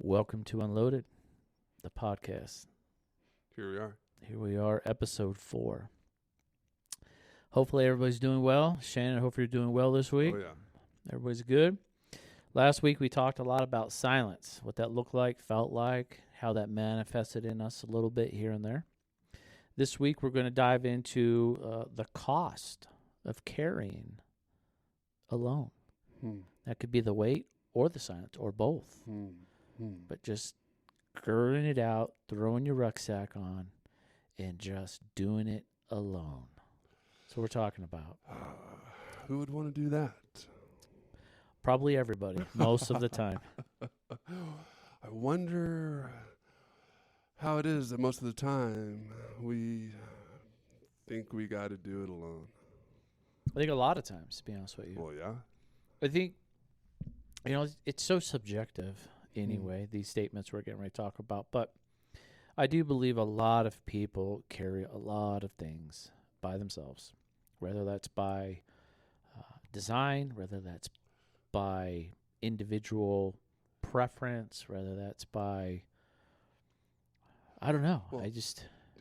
Welcome to Unloaded, the podcast. Here we are. Here we are, episode 4. Hopefully everybody's doing well. Shannon, I hope you're doing well this week. Oh, yeah. Everybody's good. Last week we talked a lot about silence, what that looked like, felt like, how that manifested in us a little bit here and there. This week we're going to dive into the cost of carrying alone. That could be the weight or the silence or both. But just girding it out, throwing your rucksack on, and just doing it alone. That's what we're talking about. Who would want to do that? Probably everybody, most of the time. I wonder how it is that most of the time we think we got to do it alone. I think a lot of times, to be honest with you. Well, yeah. I think, it's so subjective anyway, these statements we're getting ready to talk about. But I do believe a lot of people carry a lot of things by themselves, whether that's by design, whether that's by individual preference, whether that's by, I don't know. Well,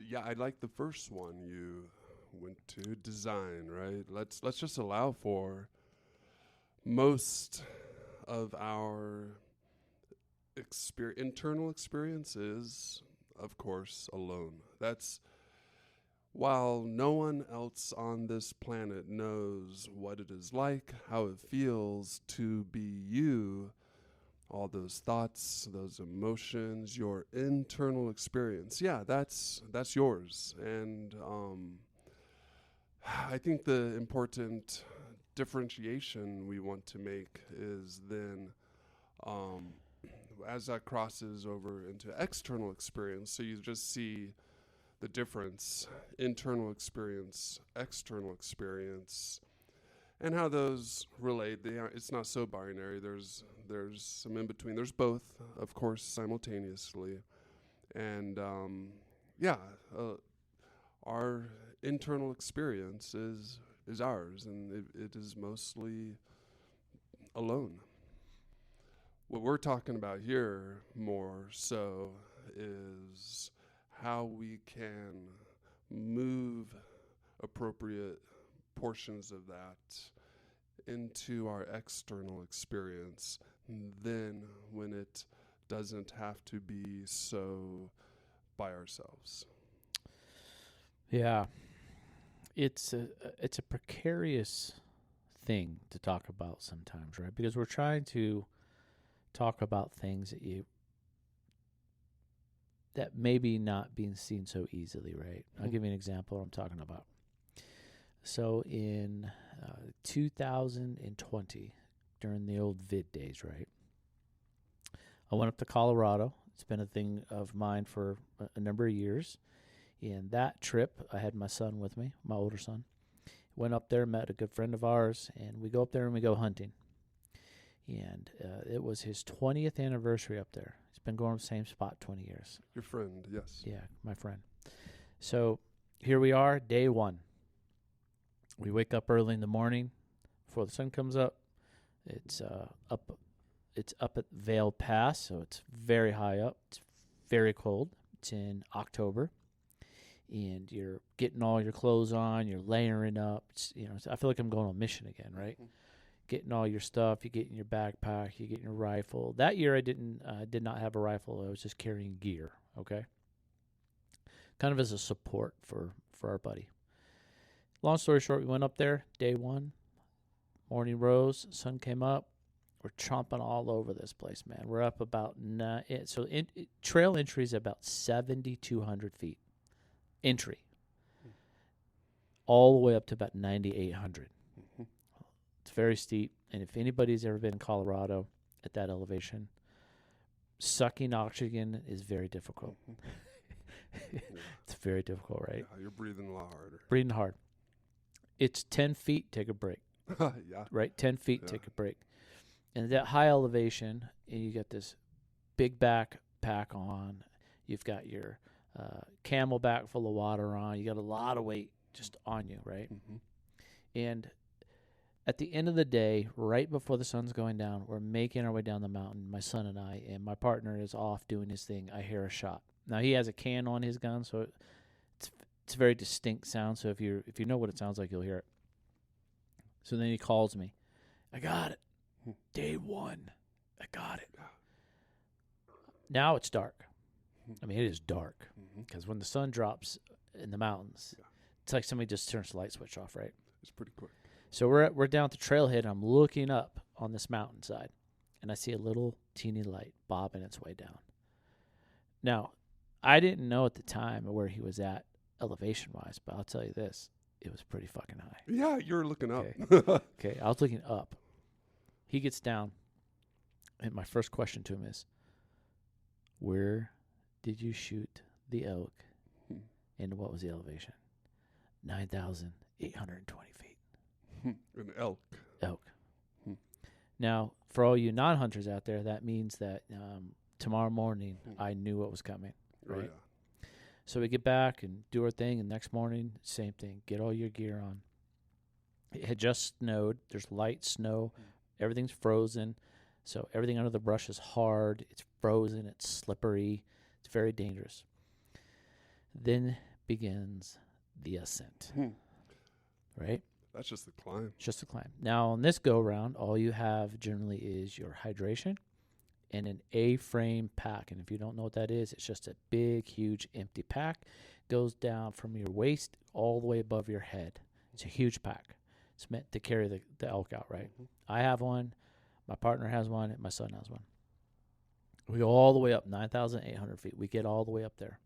Yeah, I like the first one you went to, design, right? Let's just allow for most of our internal experiences, of course, alone. That's while no one else on this planet knows what it is like, how it feels to be you, all those thoughts, those emotions, your internal experience. Yeah, that's yours. And I think the important differentiation we want to make is then as that crosses over into external experience, so you just see the difference, internal experience, external experience, and how those relate. It's not so binary. There's some in between. There's both, of course, simultaneously. And our internal experience is ours, and it is mostly alone. What we're talking about here more so is how we can move appropriate portions of that into our external experience, then when it doesn't have to be so by ourselves. Yeah. It's a precarious thing to talk about sometimes, right? Because we're trying to talk about things that maybe not being seen so easily, right? I'll give you an example of what I'm talking about. So in 2020, during the old vid days, right, I went up to Colorado. It's been a thing of mine for a number of years. In that trip, I had my son with me, my older son. Went up there, met a good friend of ours, and we go up there and we go hunting. And it was his 20th anniversary up there. He's been going to the same spot 20 years. Your friend, yes. Yeah, my friend. So here we are, day 1. We wake up early in the morning before the sun comes up. It's up at Vail Pass, so it's very high up. It's very cold. It's in October. And you're getting all your clothes on, you're layering up. I feel like I'm going on a mission again, right? Getting all your stuff, you get in your backpack, you get your rifle. That year I did not have a rifle. I was just carrying gear, okay? Kind of as a support for our buddy. Long story short, we went up there, day 1. Morning rose, sun came up. We're chomping all over this place, man. We're up about trail entry is about 7,200 feet. Entry. All the way up to about 9,800. It's very steep, and if anybody's ever been in Colorado at that elevation, sucking oxygen is very difficult. It's very difficult, right? Yeah, you're breathing a lot harder. Breathing hard. It's 10 feet, take a break. Yeah. Right? 10 feet, take a break. And at that high elevation, and you got this big backpack on. You've got your camelback full of water on. You got a lot of weight just on you, right? And at the end of the day, right before the sun's going down, we're making our way down the mountain, my son and I, and my partner is off doing his thing. I hear a shot. Now, he has a can on his gun, so it's a very distinct sound. So if you know what it sounds like, you'll hear it. So then he calls me. I got it. Day 1. I got it. Now it's dark. I mean, it is dark because when the sun drops in the mountains, it's like somebody just turns the light switch off, right? It's pretty quick. So we're down at the trailhead, and I'm looking up on this mountainside, and I see a little teeny light bobbing its way down. Now, I didn't know at the time where he was at elevation-wise, but I'll tell you this. It was pretty fucking high. Yeah, you're looking up. Okay, I was looking up. He gets down, and my first question to him is, where did you shoot the elk, and what was the elevation? 9,820 feet. An elk. Elk. Now, for all you non-hunters out there, that means that tomorrow morning I knew what was coming. Right? Oh, yeah. So we get back and do our thing, and next morning, same thing. Get all your gear on. It had just snowed. There's light snow. Everything's frozen. So everything under the brush is hard. It's frozen. It's slippery. It's very dangerous. Then begins the ascent. Right? That's just the climb. It's just a climb. Now, on this go-around, all you have generally is your hydration and an A-frame pack. And if you don't know what that is, it's just a big, huge, empty pack. Goes down from your waist all the way above your head. It's a huge pack. It's meant to carry the elk out, right? I have one. My partner has one. And my son has one. We go all the way up, 9,800 feet. We get all the way up there.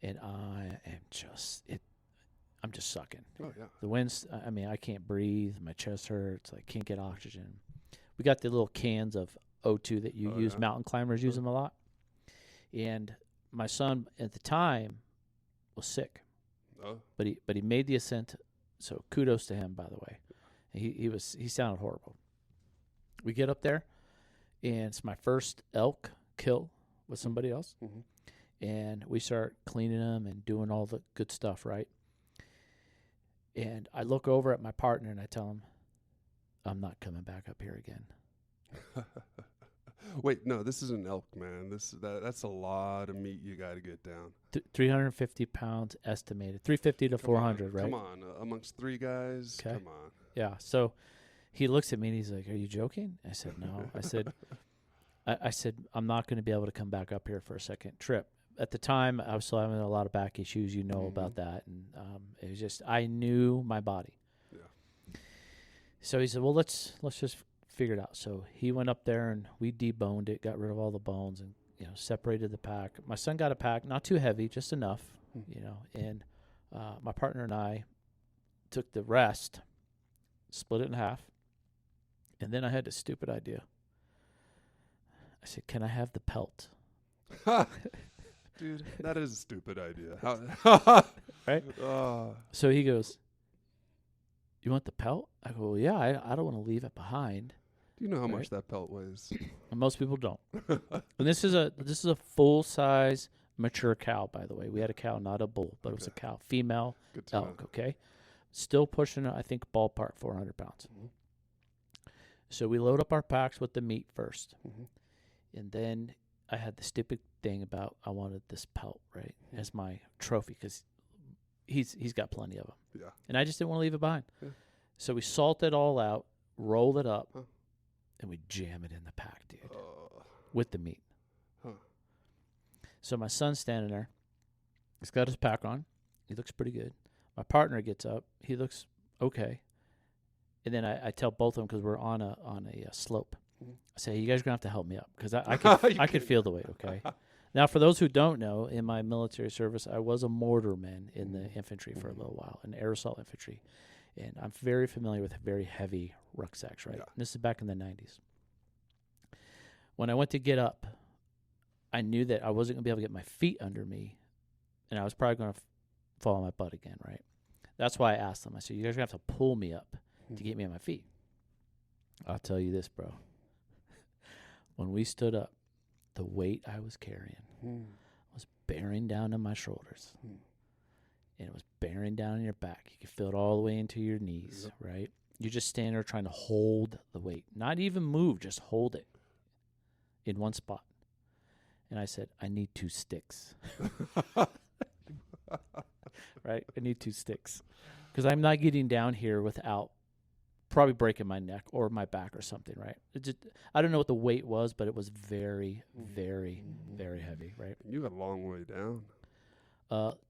And I am just... I'm just sucking. Oh, yeah. The wind's, I mean, I can't breathe. My chest hurts. I can't get oxygen. We got the little cans of O2 that you use. Yeah. Mountain climbers use them a lot. And my son at the time was sick. Oh. But he made the ascent. So kudos to him, by the way. He sounded horrible. We get up there, and it's my first elk kill with somebody else. And we start cleaning them and doing all the good stuff, right? And I look over at my partner and I tell him, I'm not coming back up here again. Wait, no, this is an elk, man. That's a lot of meat you got to get down. 350 pounds estimated. 350 to 400, right? Come on. Amongst 3 guys, okay. Come on. Yeah, so he looks at me and he's like, are you joking? I said, no. I said, I'm not going to be able to come back up here for a second trip. At the time, I was still having a lot of back issues. You know about that. And it was just, I knew my body. Yeah. So he said, well, let's just figure it out. So he went up there and we deboned it, got rid of all the bones and, separated the pack. My son got a pack, not too heavy, just enough, and my partner and I took the rest, split it in half. And then I had this stupid idea. I said, can I have the pelt? Dude, that is a stupid idea. Right? So he goes, you want the pelt? I go, well, yeah, I don't want to leave it behind. Do you know how much that pelt weighs? Most people don't. And this is a full-size mature cow, by the way. We had a cow, not a bull, but it was a cow. Female elk, okay? Still pushing, I think, ballpark 400 pounds. So we load up our packs with the meat first. And then I had the stupid thing about I wanted this pelt, right, as my trophy because he's got plenty of them. Yeah. And I just didn't want to leave it behind. Yeah. So we salt it all out, roll it up, and we jam it in the pack, dude, with the meat. So my son's standing there. He's got his pack on. He looks pretty good. My partner gets up. He looks okay. And then I tell both of them because we're on a slope. I say, you guys are going to have to help me up because I could feel the weight, okay? Now, for those who don't know, in my military service, I was a mortarman in the infantry for a little while, in air assault infantry. And I'm very familiar with very heavy rucksacks, right? Yeah. This is back in the 90s. When I went to get up, I knew that I wasn't going to be able to get my feet under me, and I was probably going to fall on my butt again, right? That's why I asked them. I said, you guys are going to have to pull me up to get me on my feet. I'll tell you this, bro. When we stood up, the weight I was carrying was bearing down on my shoulders. And it was bearing down on your back. You could feel it all the way into your knees, right? You just stand there trying to hold the weight, not even move, just hold it in one spot. And I said, I need 2 sticks. Right? I need 2 sticks. Because I'm not getting down here without probably breaking my neck or my back or something, right? I don't know what the weight was, but it was very, very, very heavy, right? You got a long way down.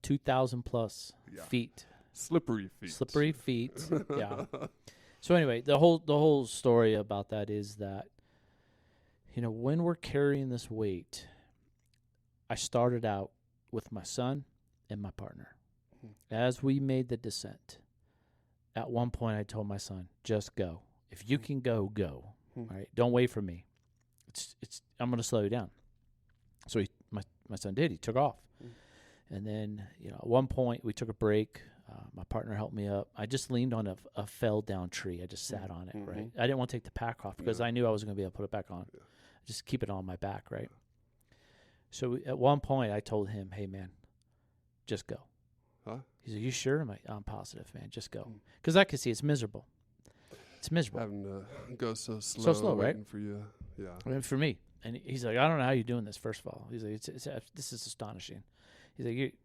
2,000 plus feet. Slippery feet. Slippery feet. Yeah. So anyway, the whole story about that is that, when we're carrying this weight, I started out with my son and my partner. As we made the descent, at one point I told my son, just go. If you can go, go. All right? Don't wait for me. I'm going to slow you down. So my son did. He took off. And then, at one point we took a break. My partner helped me up. I just leaned on a fell down tree. I just sat on it, right? I didn't want to take the pack off because I knew I wasn't going to be able to put it back on. Yeah. Just keep it on my back, right? So at one point I told him, hey, man, just go. Huh? He's like, you sure? I'm positive, man. Just go. Because I can see it's miserable. It's miserable. Having to go so slow, waiting right? For you. Yeah. I mean, for me. And he's like, I don't know how you're doing this, first of all. He's like, this is astonishing. He's like,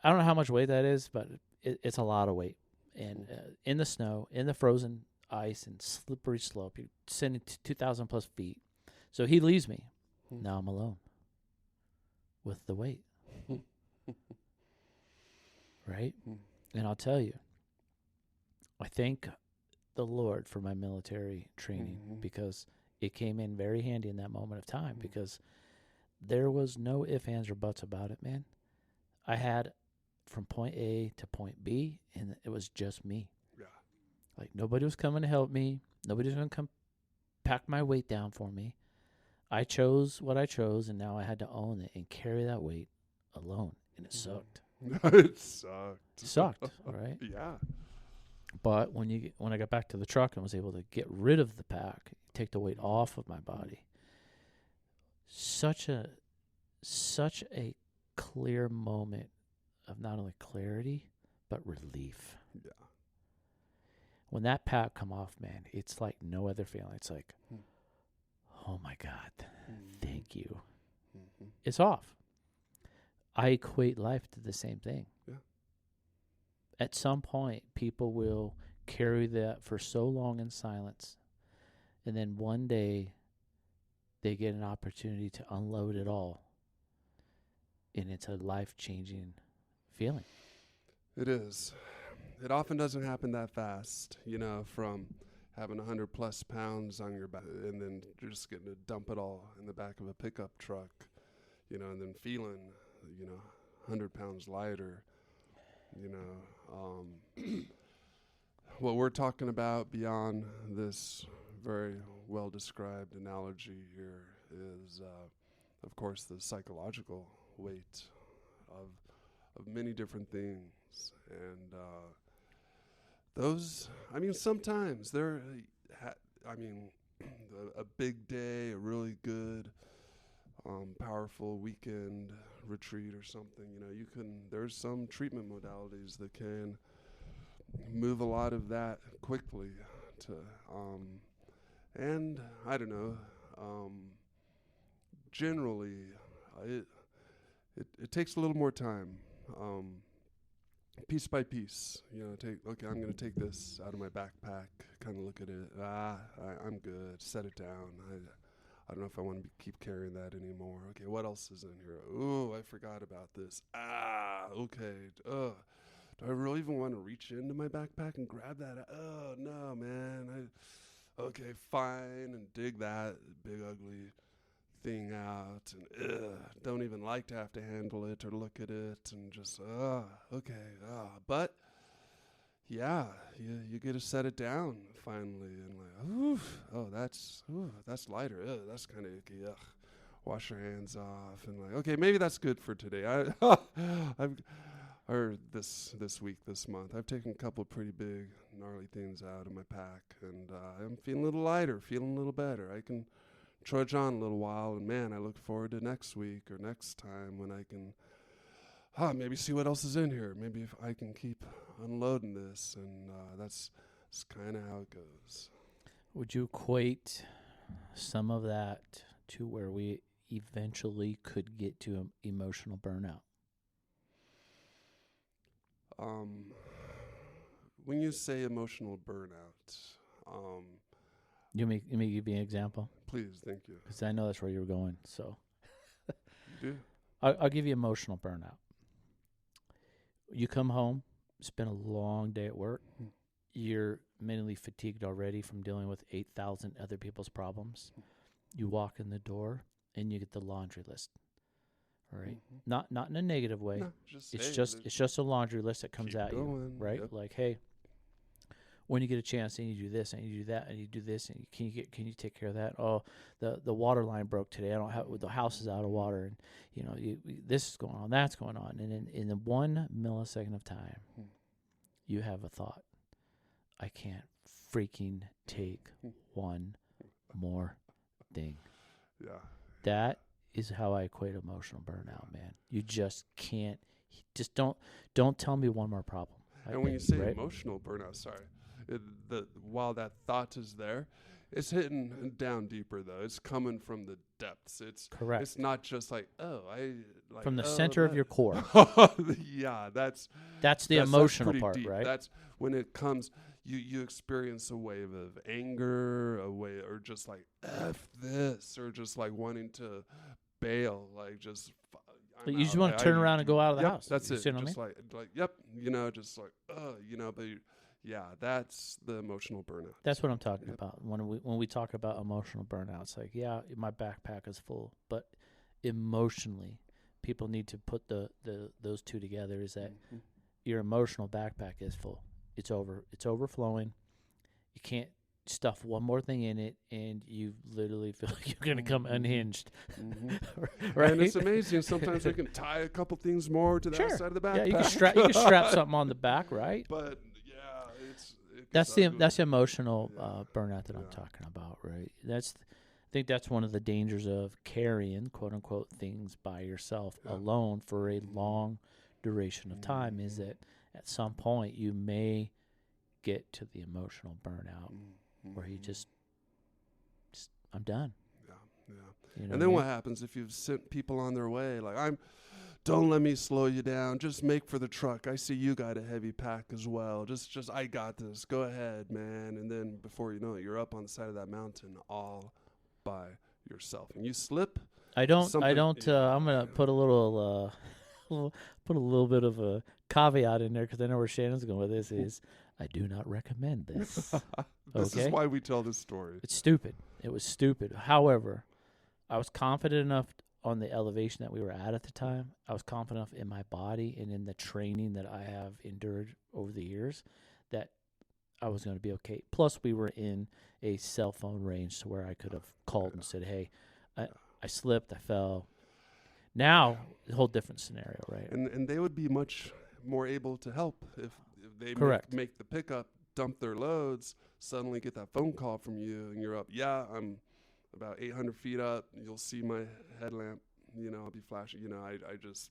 I don't know how much weight that is, but it's a lot of weight. And in the snow, in the frozen ice and slippery slope, you're sending 2,000 plus feet. So he leaves me. Now I'm alone with the weight. Right? And I'll tell you, I thank the Lord for my military training because it came in very handy in that moment of time because there was no ifs, ands, or buts about it, man. I had from point A to point B, and it was just me. Yeah. Like, nobody was coming to help me. Nobody was going to come pack my weight down for me. I chose what I chose, and now I had to own it and carry that weight alone, and it sucked. It sucked. It sucked, right? Yeah. But when I got back to the truck and was able to get rid of the pack, take the weight off of my body, such a clear moment of not only clarity but relief. Yeah. When that pack come off, man, it's like no other feeling. It's like, oh my God, thank you. It's off. I equate life to the same thing. Yeah. At some point, people will carry that for so long in silence, and then one day they get an opportunity to unload it all, and it's a life-changing feeling. It is. It often doesn't happen that fast, from having 100 plus pounds on your back and then you're just getting to dump it all in the back of a pickup truck, and then feeling, 100 pounds lighter, what we're talking about beyond this very well described analogy here is, of course, the psychological weight of many different things. And those, sometimes they're, a big day, a really good, powerful weekend retreat or something, there's some treatment modalities that can move a lot of that quickly to, and I don't know, generally it takes a little more time, piece by piece, I'm going to take this out of my backpack, kind of look at it, I'm good, set it down, I don't know if I want to keep carrying that anymore. Okay, what else is in here? Oh, I forgot about this. Okay. Do I really even want to reach into my backpack and grab that? Oh, no, man. Okay, fine, and dig that big ugly thing out. And don't even like to have to handle it or look at it. And just, okay. But, yeah, you get to set it down finally, and that's lighter. That's kind of icky. Wash your hands off, and okay, maybe that's good for today. This week, this month, I've taken a couple of pretty big, gnarly things out of my pack, and I'm feeling a little lighter, feeling a little better. I can trudge on a little while, and man, I look forward to next week or next time when I can. Maybe see what else is in here. Maybe if I can keep unloading this, and that's It's kind of how it goes. Would you equate some of that to where we eventually could get to emotional burnout? When you say emotional burnout, You may give me an example, please, thank you. because I know that's where you were going. So You do? I'll give you emotional burnout. You come home, spend a long day at work. You're mentally fatigued already from dealing with 8,000 other people's problems. You walk in the door and you get the laundry list. All right, not in a negative way. No, just, It's just a laundry list that comes keep at going, you, right? yep. Like, hey, when you get a chance, I need you to do this, I need you to do that, I need to do this, and can you take care of that? Oh, the water line broke today. I don't have the house is out of water, and this is going on, that's going on, and in the 1 millisecond of time, you have a thought. I can't freaking take one more thing. Yeah. That is how I equate emotional burnout, man. You just can't. Just don't tell me one more problem. And when you say right? emotional burnout, sorry, while that thought is there, it's hitting down deeper though. It's coming from the depths. It's Correct. It's not just like From the center of your core. Yeah, that's the emotional pretty part, deep. right? That's when it comes. You experience a wave of anger, or just like F this, or just like wanting to bail, like just. But you just want to turn around and go out of the house. That's you it. See what Just I mean? like yep, just like but yeah, that's the emotional burnout. That's what I'm talking about. When we talk about emotional burnout, it's like, yeah, my backpack is full, but emotionally, people need to put those two together. Is that your emotional backpack is full? It's overflowing. You can't stuff one more thing in it, and you literally feel like you're going to come unhinged. Right? And it's amazing. Sometimes we can tie a couple things more to the outside of the backpack. Yeah, you can strap something on the back, right? But yeah, that's the emotional burnout that I'm talking about, right? I think that's one of the dangers of carrying quote unquote things by yourself alone for a long duration of time. Is that at some point you may get to the emotional burnout where you just I'm done. Yeah. And then what happens if you've sent people on their way? Like, don't let me slow you down. Just make for the truck. I see you got a heavy pack as well. Just I got this. Go ahead, man. And then before you know it, you're up on the side of that mountain all by yourself. And you slip. I'm gonna put a little bit of a caveat in there because I know where Shannon's going with this. Is I do not recommend this. This is why we tell this story. It's stupid. It was stupid. However, I was confident enough on the elevation that we were at the time. I was confident enough in my body and in the training that I have endured over the years that I was going to be okay. Plus, we were in a cell phone range to where I could have called and said, hey, I slipped, I fell. Now, a whole different scenario, right? And they would be much more able to help if they make the pickup, dump their loads, suddenly get that phone call from you, and you're up. Yeah, I'm about 800 feet up. You'll see my headlamp. I'll be flashing. I just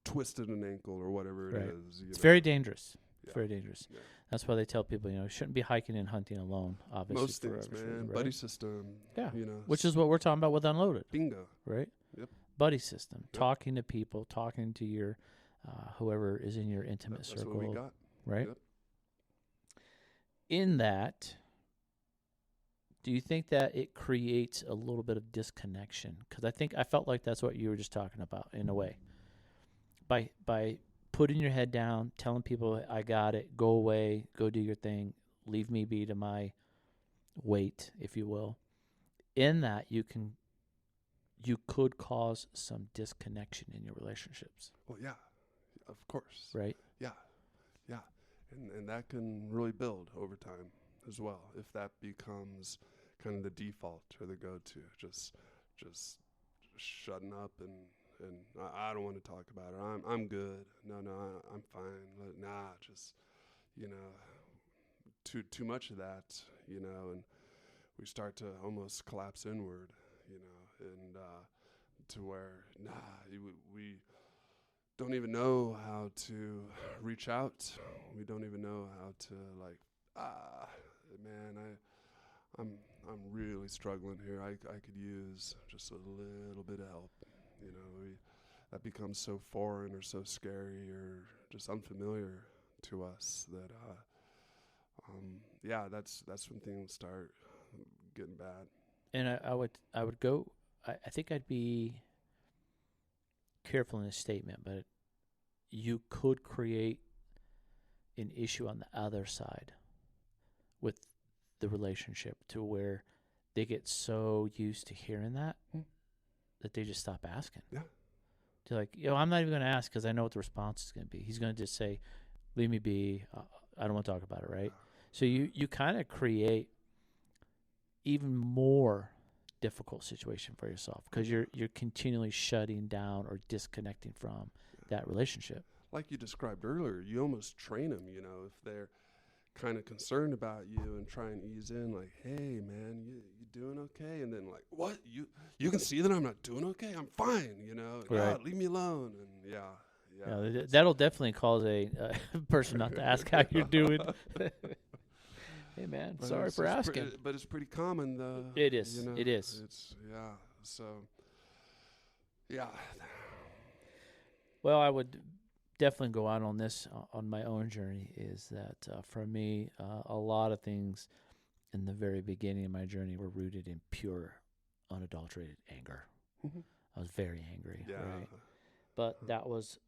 twisted an ankle or whatever it is. It's very dangerous. Yeah. Very dangerous. Yeah. That's why they tell people, you shouldn't be hiking and hunting alone, obviously. Most things, man. Right? Buddy system. Yeah. Which is what we're talking about with Unloaded. Bingo. Right? Yep. Buddy system. Yep. Talking to people, talking to your whoever is in your intimate circle. That's what we got. Right? Yep. In that, do you think that it creates a little bit of disconnection? Because I felt like that's what you were just talking about in a way. By putting your head down, telling people, I got it, go away, go do your thing, leave me be to my weight, if you will. In that, you could cause some disconnection in your relationships. Well, yeah, of course. Right? Yeah. And that can really build over time as well if that becomes kind of the default or the go-to. Just shutting up and I don't want to talk about it. I'm good. No, I'm fine. Just too much of that, and we start to almost collapse inward, and to where we don't even know how to reach out. We don't even know how to Man, I'm really struggling here. I could use just a little bit of help. You know, that becomes so foreign or so scary or just unfamiliar to us that, that's when things start getting bad. And I would go. I think I'd be careful in this statement, but you could create an issue on the other side with the relationship to where they get so used to hearing that that they just stop asking. Yeah. They're like, I'm not even going to ask because I know what the response is going to be. He's going to just say, leave me be. I don't want to talk about it, right? So you kind of create even more difficult situation for yourself because you're continually shutting down or disconnecting from that relationship. Like you described earlier, you almost train them, you know, if they're kind of concerned about you and try and ease in like, hey, man, you doing okay? And then like, what? You can see that I'm not doing okay? I'm fine, you know? Right. Leave me alone. And yeah. That'll definitely cause a person not to ask how you're doing. Hey, man, But sorry for asking. But it's pretty common, though. It is. You know? It is. So, yeah. Well, I would definitely go out on this on my own journey is that for me, a lot of things in the very beginning of my journey were rooted in pure, unadulterated anger. Mm-hmm. I was very angry, Yeah. right? But that was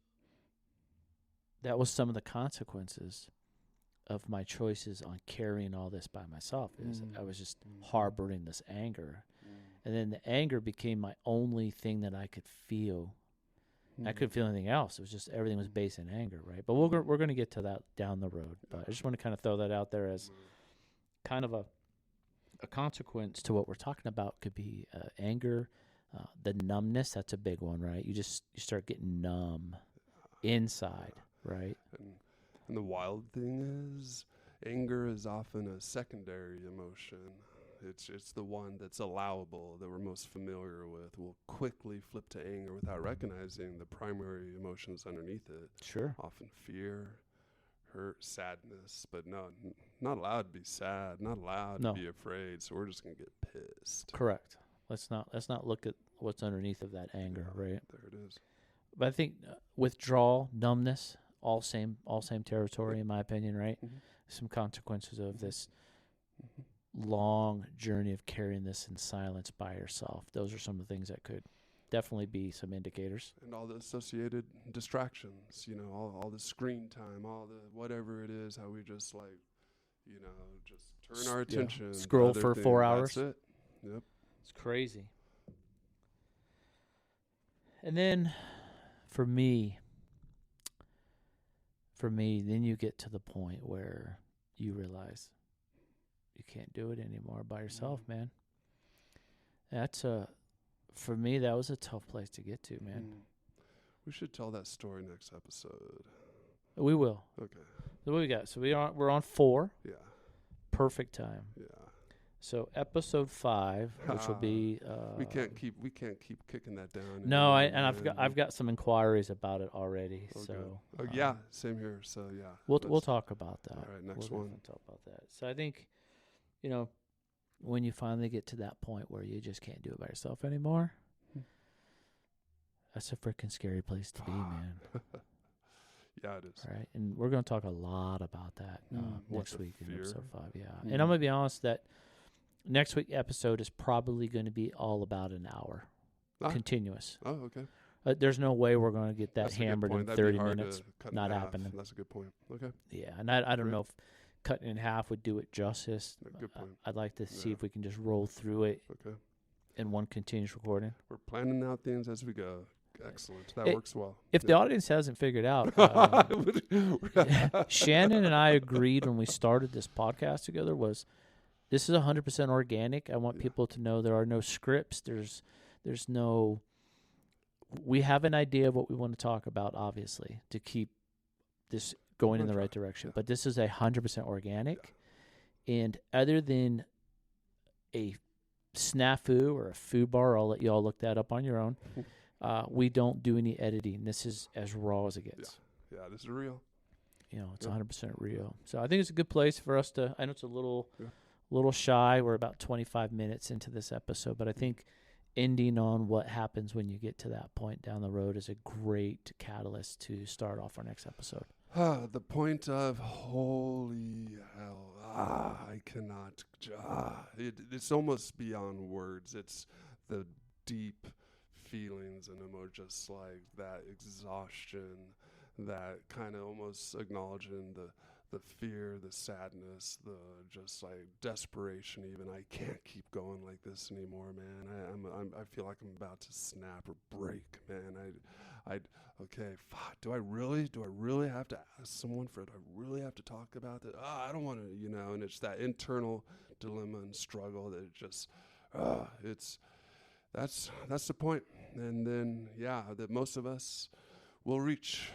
some of the consequences of my choices on carrying all this by myself. Is I was just harboring this anger, and then the anger became my only thing that I could feel. I couldn't feel anything else. It was just everything was based in anger, right? But we're going to get to that down the road. But I just want to kind of throw that out there as kind of a consequence to what we're talking about. Could be anger, the numbness. That's a big one, right? You start getting numb inside, right? And the wild thing is, anger is often a secondary emotion. It's the one that's allowable, that we're most familiar with. We'll quickly flip to anger without recognizing the primary emotions underneath it. Sure. Often fear, hurt, sadness, but no, not allowed to be sad, not allowed to be afraid. So we're just gonna get pissed. Correct. Let's not look at what's underneath of that anger, right? There it is. But I think withdrawal, numbness, all same territory in my opinion, right? Mm-hmm. Some consequences of this long journey of carrying this in silence by yourself. Those are some of the things that could definitely be some indicators. And all the associated distractions, you know, all the screen time, all the whatever it is, how we just like, you know, just turn our attention. Scroll for 4 hours. That's it. Yep. It's crazy. And then for me, then you get to the point where you realize you can't do it anymore by yourself, man. For me, that was a tough place to get to, man. We should tell that story next episode. We will. Okay. So what we got? So we're on 4. Yeah. Perfect time. Yeah. So episode 5, which will be. We can't keep kicking that down. No, I've got some inquiries about it already. Okay. So. Yeah, same here. So yeah. We'll talk about that. All right, next we'll one. Talk about that. So I think, you know, when you finally get to that point where you just can't do it by yourself anymore, that's a freaking scary place to be, man. Yeah, it is. Right, and we're going to talk a lot about that next week in fear? episode 5. Yeah, and I'm going to be honest that next week episode is probably going to be all about an hour, continuous. Oh, okay. There's no way we're going to get that That's a good hammered point. in That'd be 30 hard minutes. to cut in Not half. happening. That's a good point. Okay. Yeah, and I don't know if cutting in half would do it justice. Good point. I'd like to see if we can just roll through it Okay. in one continuous recording. We're planning out things as we go. Excellent. That works well. If the audience hasn't figured out, Shannon and I agreed when we started this podcast together was this is 100% organic. I want people to know there are no scripts. There's no. We have an idea of what we want to talk about, obviously, to keep this going in the right direction. But this is 100% organic, and other than a snafu or a foo bar, I'll let you all look that up on your own. We don't do any editing. This is as raw as it gets. Yeah, this is real. it's Yeah. 100% real. So I think it's a good place for us to. I know it's a little Yeah. shy. We're about 25 minutes into this episode, but I think ending on what happens when you get to that point down the road is a great catalyst to start off our next episode. The point of holy hell. I cannot. It's almost beyond words. It's the deep feelings and just like that exhaustion, that kind of almost acknowledging the fear, the sadness, the just like desperation. Even I can't keep going like this anymore, man. I feel like I'm about to snap or break, man. Okay, fuck, do I really have to ask someone for it? Do I really have to talk about that? I don't want to, and it's that internal dilemma and struggle that it just, that's the point. And then, that most of us will reach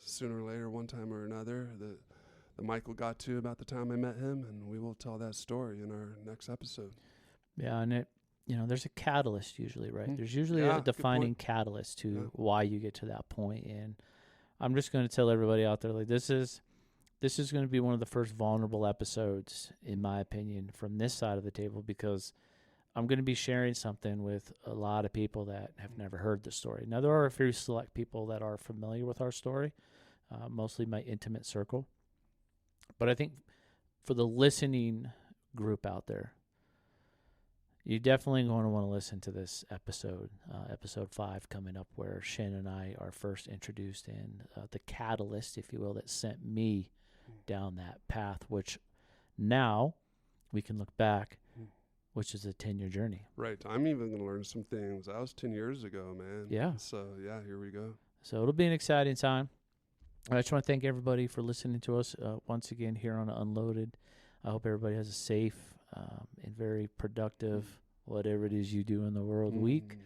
sooner or later, one time or another, that Michael got to about the time I met him, and we will tell that story in our next episode. Yeah, and there's a catalyst usually, right? Mm. There's usually Yeah, a good defining point. catalyst to Yeah. why you get to that point. And I'm just going to tell everybody out there, like, this is going to be one of the first vulnerable episodes, in my opinion, from this side of the table, because I'm going to be sharing something with a lot of people that have never heard the story. Now, there are a few select people that are familiar with our story, mostly my intimate circle. But I think for the listening group out there, you're definitely going to want to listen to this episode, episode 5 coming up, where Shannon and I are first introduced, and the catalyst, if you will, that sent me down that path, which now we can look back, which is a 10-year journey. Right. I'm even going to learn some things. That was 10 years ago, man. Yeah. So, here we go. So it'll be an exciting time. I just want to thank everybody for listening to us once again here on Unloaded. I hope everybody has a safe and very productive, whatever it is you do in the world, week.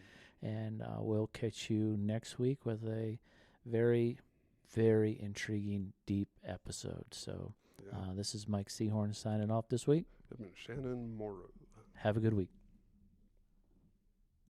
And we'll catch you next week with a very, very intriguing, deep episode. So this is Mike Seahorn signing off this week. I've been Shannon Morrow. Have a good week.